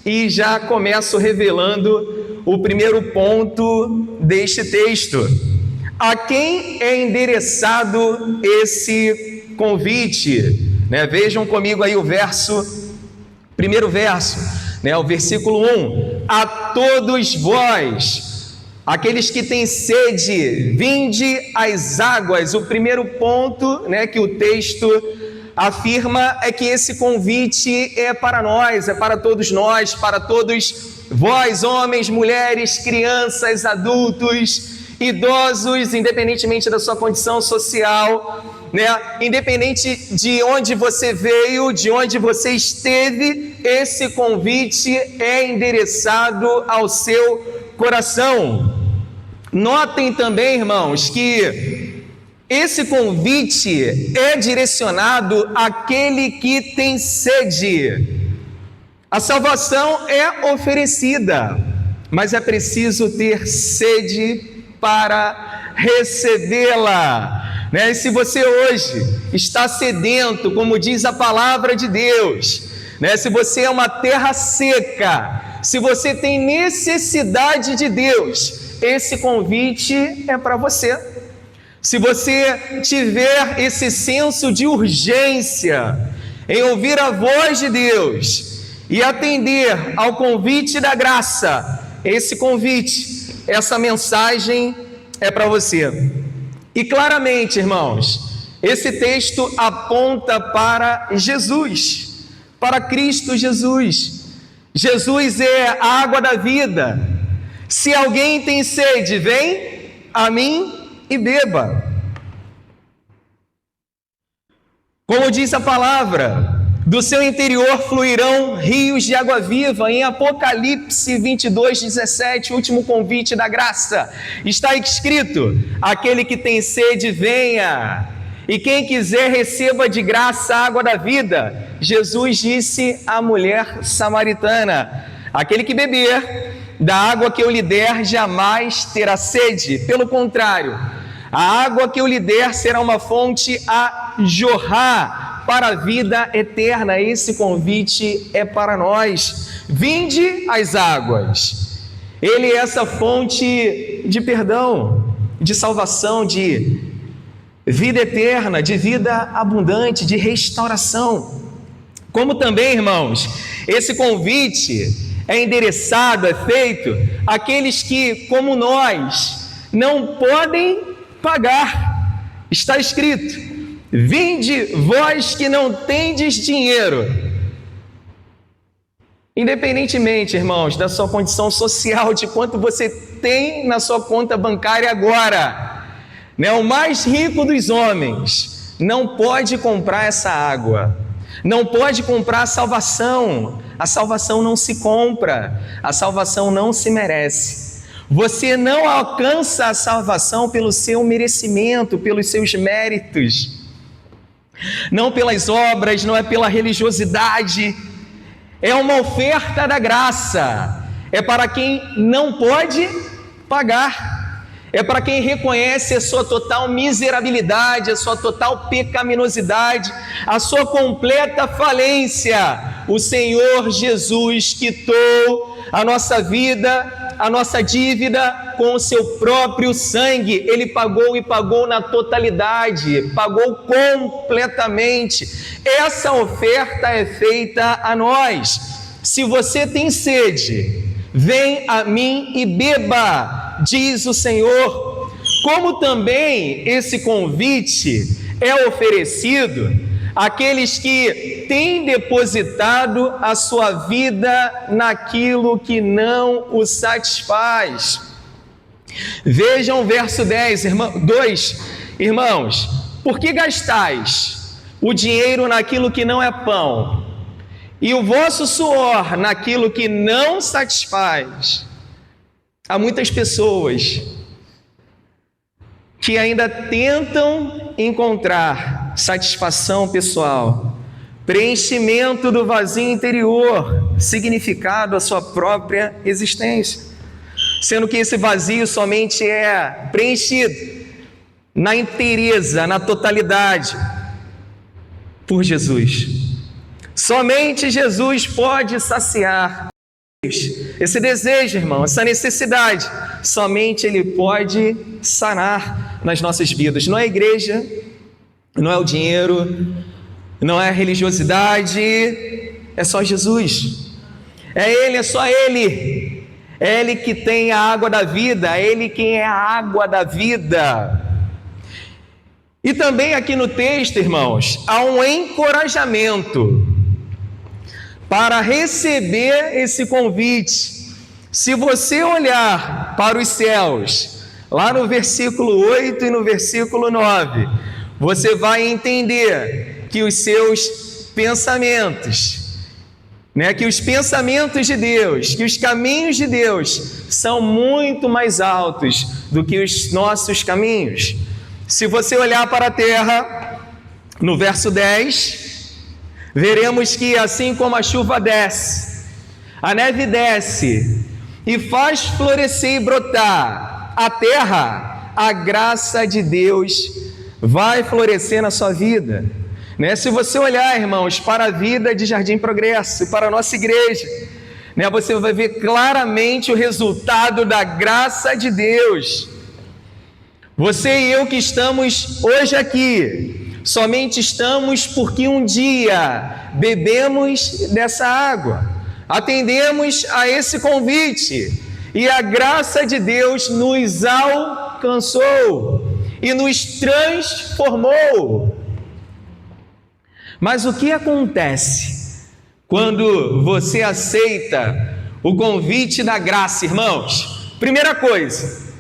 e já começo revelando o primeiro ponto deste texto. A quem é endereçado esse convite? Vejam comigo aí o primeiro verso, o versículo 1. A todos vós, aqueles que têm sede, vinde às águas. O primeiro ponto, que o texto afirma é que esse convite é para nós, é para todos nós, para todos vós, homens, mulheres, crianças, adultos, idosos, independentemente da sua condição social, independente de onde você veio, de onde você esteve, esse convite é endereçado ao seu coração. Notem também, irmãos, que esse convite é direcionado àquele que tem sede. A salvação é oferecida, mas é preciso ter sede para recebê-la. E se você hoje está sedento, como diz a palavra de Deus, se você é uma terra seca, se você tem necessidade de Deus, esse convite é para você. Se você tiver esse senso de urgência em ouvir a voz de Deus e atender ao convite da graça, esse convite, essa mensagem é para você. E claramente, irmãos, esse texto aponta para Jesus, para Cristo Jesus. Jesus é a água da vida. Se alguém tem sede, vem a mim e beba. Como diz a palavra, do seu interior fluirão rios de água viva. Em Apocalipse 22:17, último convite da graça, está escrito: aquele que tem sede, venha, e quem quiser receba de graça a água da vida. Jesus disse à mulher samaritana: aquele que beber da água que eu lhe der jamais terá sede. Pelo contrário, a água que eu lhe der será uma fonte a jorrar para a vida eterna. Esse convite é para nós. Vinde às águas. Ele é essa fonte de perdão, de salvação, de vida eterna, de vida abundante, de restauração. Como também, irmãos, esse convite é endereçado, é feito àqueles que, como nós, não podem pagar. Está escrito: vinde vós que não tendes dinheiro. Independentemente, irmãos, da sua condição social, de quanto você tem na sua conta bancária agora, o mais rico dos homens não pode comprar essa água, não pode comprar a salvação. A salvação não se compra, a salvação não se merece. Você não alcança a salvação pelo seu merecimento, pelos seus méritos, não pelas obras, não é pela religiosidade. É uma oferta da graça, é para quem não pode pagar, é para quem reconhece a sua total miserabilidade, a sua total pecaminosidade, a sua completa falência. O Senhor Jesus quitou a nossa vida, a nossa dívida com o seu próprio sangue. Ele pagou e pagou na totalidade, pagou completamente. Essa oferta é feita a nós. Se você tem sede, vem a mim e beba, diz o Senhor. Como também esse convite é oferecido àqueles que têm depositado a sua vida naquilo que não os satisfaz. Vejam o verso 2, irmãos: por que gastais o dinheiro naquilo que não é pão, e o vosso suor naquilo que não satisfaz? Há muitas pessoas que ainda tentam encontrar satisfação pessoal, preenchimento do vazio interior, significado à sua própria existência, sendo que esse vazio somente é preenchido na inteireza, na totalidade, por Jesus. Somente Jesus pode saciar esse desejo, irmão, essa necessidade, somente Ele pode sanar nas nossas vidas. Não é a igreja, não é o dinheiro, não é a religiosidade, é só Jesus. É Ele, é só Ele. É Ele que tem a água da vida, é Ele quem é a água da vida. E também aqui no texto, irmãos, há um encorajamento para receber esse convite. Se você olhar para os céus, lá no versículo 8 e no versículo 9, você vai entender que os seus pensamentos, que os pensamentos de Deus, que os caminhos de Deus são muito mais altos do que os nossos caminhos. Se você olhar para a terra, no verso 10, veremos que assim como a chuva desce, a neve desce e faz florescer e brotar a terra, a graça de Deus vai florescer na sua vida. Se você olhar, irmãos, para a vida de Jardim Progresso, para a nossa igreja, você vai ver claramente o resultado da graça de Deus. Você e eu que estamos hoje aqui, somente estamos porque um dia bebemos dessa água, atendemos a esse convite e a graça de Deus nos alcançou e nos transformou. Mas o que acontece quando você aceita o convite da graça, irmãos? Primeira coisa,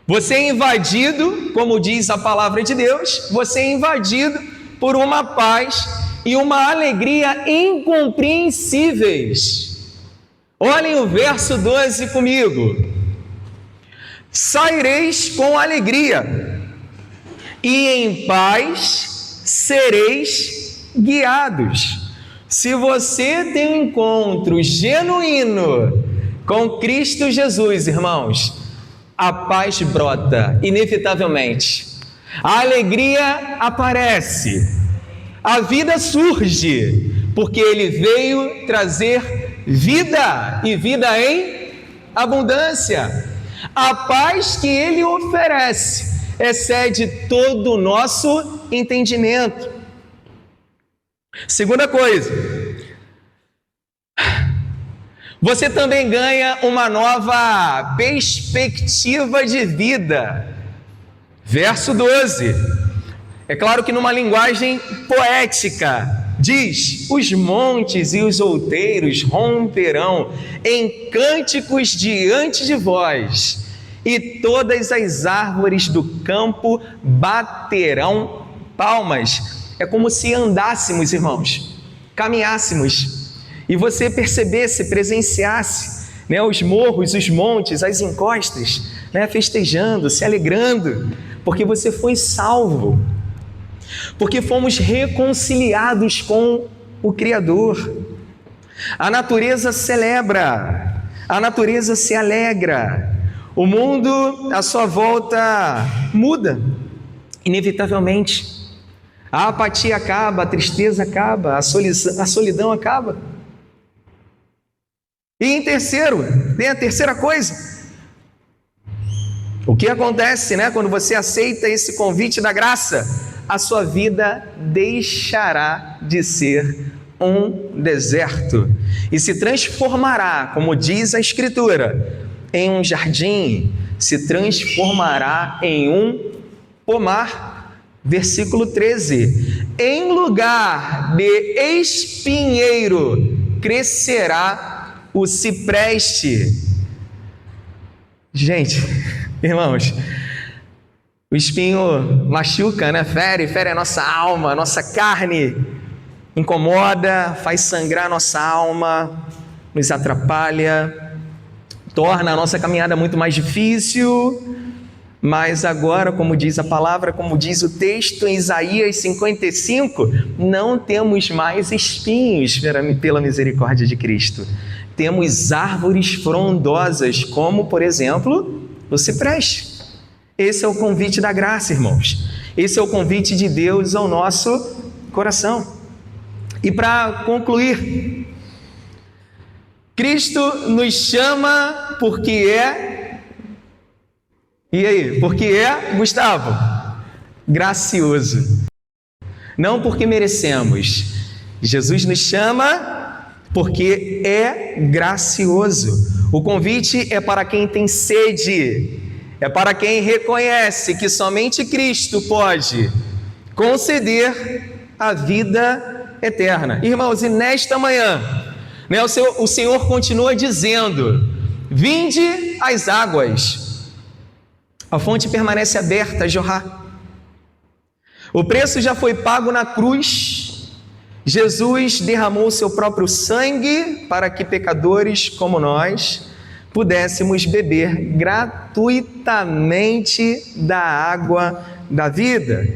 você é invadido, como diz a palavra de Deus, você é invadido por uma paz e uma alegria incompreensíveis. Olhem o verso 12 comigo. Saireis com alegria, e em paz sereis guiados. Se você tem um encontro genuíno com Cristo Jesus, irmãos, a paz brota, inevitavelmente. A alegria aparece. A vida surge, porque Ele veio trazer vida, e vida em abundância. A paz que Ele oferece excede todo o nosso entendimento. Segunda coisa, você também ganha uma nova perspectiva de vida. Verso 12. É claro que numa linguagem poética, diz: os montes e os outeiros romperão em cânticos diante de vós, e todas as árvores do campo baterão palmas. É como se andássemos, irmãos, caminhássemos, e você percebesse, presenciasse, os morros, os montes, as encostas, festejando, se alegrando, porque você foi salvo, porque fomos reconciliados com o Criador. A natureza celebra, a natureza se alegra, o mundo à sua volta muda, inevitavelmente. A apatia acaba, a tristeza acaba, a solidão acaba. E em terceiro, tem a terceira coisa. O que acontece, quando você aceita esse convite da graça? A sua vida deixará de ser um deserto e se transformará, como diz a Escritura, em um jardim, se transformará em um pomar. Versículo 13: em lugar de espinheiro crescerá o cipreste. Gente, irmãos, o espinho machuca, fere a nossa alma, a nossa carne, incomoda, faz sangrar a nossa alma, nos atrapalha, torna a nossa caminhada muito mais difícil. Mas agora, como diz a palavra, como diz o texto em Isaías 55, não temos mais espinhos pela misericórdia de Cristo. Temos árvores frondosas, como, por exemplo, o cipreste. Esse é o convite da graça, irmãos. Esse é o convite de Deus ao nosso coração. E para concluir, Cristo nos chama porque é... E aí? Porque é, Gustavo? Gracioso. Não porque merecemos. Jesus nos chama porque é gracioso. O convite é para quem tem sede, é para quem reconhece que somente Cristo pode conceder a vida eterna. Irmãos, e nesta manhã, né, o Senhor continua dizendo: vinde às águas. A fonte permanece aberta a jorrar. O preço já foi pago na cruz. Jesus derramou seu próprio sangue para que pecadores como nós pudéssemos beber gratuitamente da água da vida.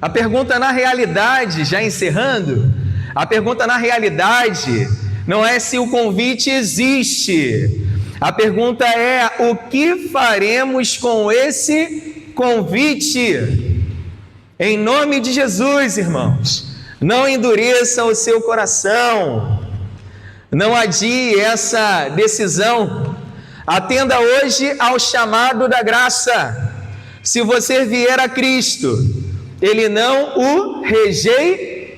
A pergunta na realidade, já encerrando, a pergunta na realidade não é se o convite existe. A pergunta é: o que faremos com esse convite? Em nome de Jesus, irmãos, não endureça o seu coração, não adie essa decisão, atenda hoje ao chamado da graça. Se você vier a Cristo, Ele não o rejeitará,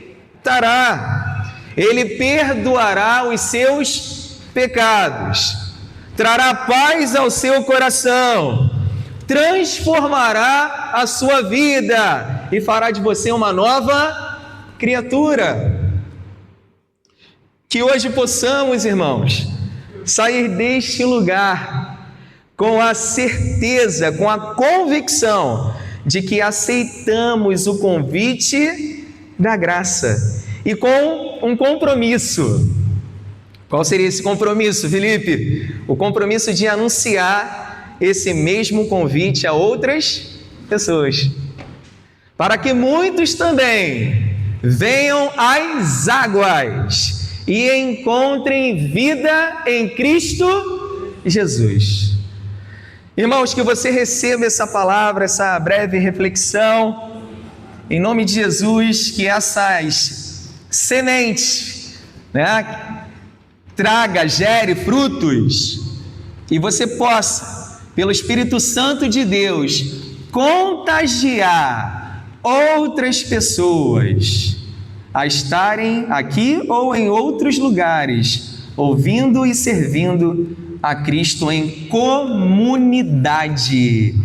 Ele perdoará os seus pecados, trará paz ao seu coração, transformará a sua vida e fará de você uma nova criatura. Que hoje possamos, irmãos, sair deste lugar com a certeza, com a convicção de que aceitamos o convite da graça e com um compromisso. Qual seria esse compromisso, Felipe? O compromisso de anunciar esse mesmo convite a outras pessoas, para que muitos também venham às águas e encontrem vida em Cristo Jesus. Irmãos, que você receba essa palavra, essa breve reflexão, em nome de Jesus, que essas sementes, né, gere frutos, e você possa, pelo Espírito Santo de Deus, contagiar outras pessoas a estarem aqui ou em outros lugares, ouvindo e servindo a Cristo em comunidade.